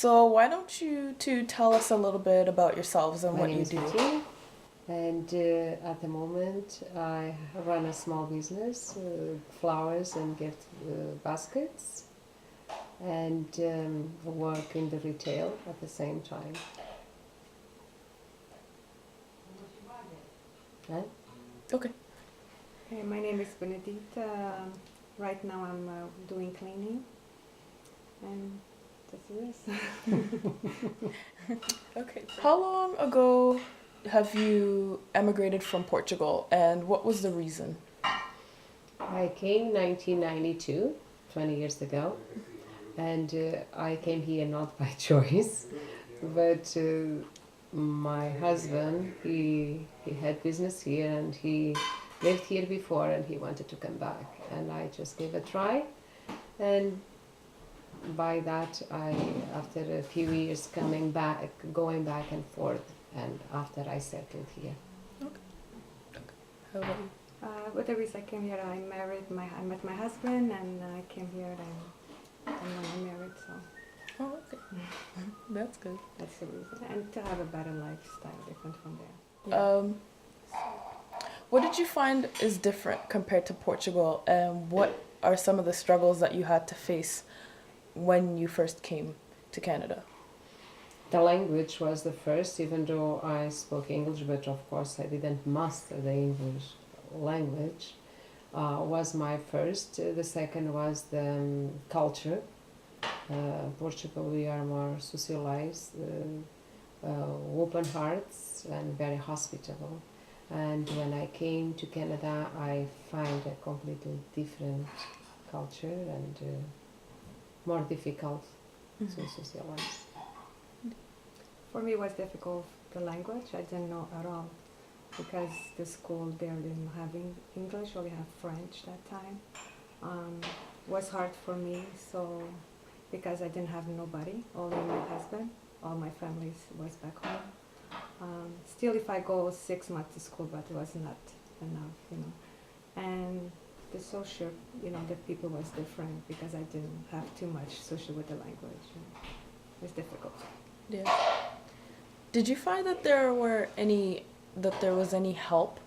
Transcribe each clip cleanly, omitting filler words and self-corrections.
So why don't you two tell us a little bit about yourselves and My what name you is do? Fatima, and at the moment I run a small business, flowers and gift baskets, and work in the retail at the same time. Huh? Okay. Hey, my name is Beniditta. Right now I'm doing cleaning, and that's it. Okay. How long ago have you emigrated from Portugal, and what was the reason? I came 1992, 20 years ago, and I came here not by choice, but my husband, he had business here and he lived here before and he wanted to come back, and I just gave a try, and by that I, after a few years coming back, going back and forth, and after I settled here. How about you? But the reason I came here, I met my husband, and I came here, and when I married, so Oh, okay. That's good. that's the reason. And to have a better lifestyle, different from there. Um, what did you find is different compared to Portugal, and what are some of the struggles that you had to face when you first came to Canada? The language was the first, even though I spoke English, but of course I didn't master the English language. Was my first. The second was the culture. Portugal, we are more socialized, open hearts, and very hospitable. And when I came to Canada, I find a completely different culture and more difficult to socialize. For me, it was difficult, the language. I didn't know at all, because the school there didn't have English, only have French that time. Was hard for me, so because I didn't have nobody, only my husband. All my family was back home. Still, if I go 6 months to school, but it was not enough. And the social, the people was different because I didn't have too much social with the language. It was difficult. Yeah. Did you find that there was any help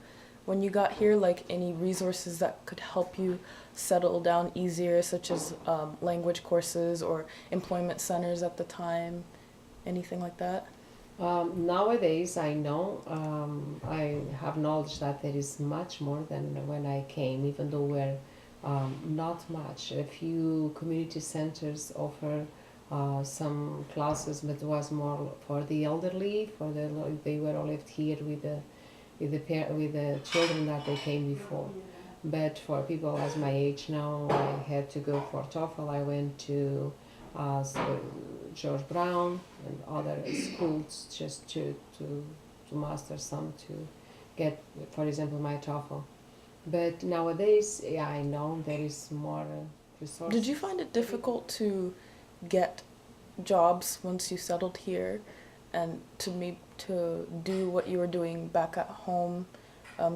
when you got here, like any resources that could help you settle down easier, such as language courses or employment centers at the time, anything like that? Nowadays, I know, I have knowledge that there is much more than when I came, even though we're not much. A few community centers offer some classes, but it was more for the elderly, they were all lived here with the children that they came before. But for people as my age now, I had to go for TOEFL. I went to George Brown and other schools just to master some, to get, for example, my TOEFL. But nowadays, yeah, I know there is more resources. Did you find it difficult to get jobs once you settled here, and to do what you were doing back at home?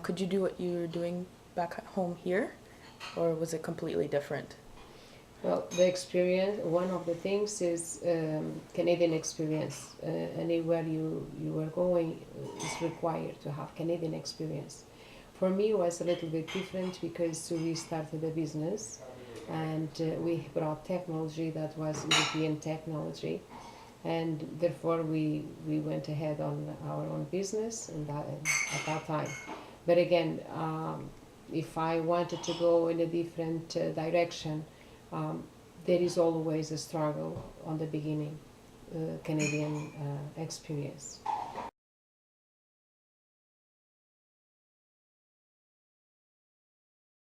Could you do what you were doing back at home here, or was it completely different? Well, the experience, one of the things is Canadian experience. Anywhere you were going is required to have Canadian experience. For me, it was a little bit different because we started a business and we brought technology that was European technology, and therefore we went ahead on our own business at that time. But again, if I wanted to go in a different direction, there is always a struggle on the beginning, Canadian experience.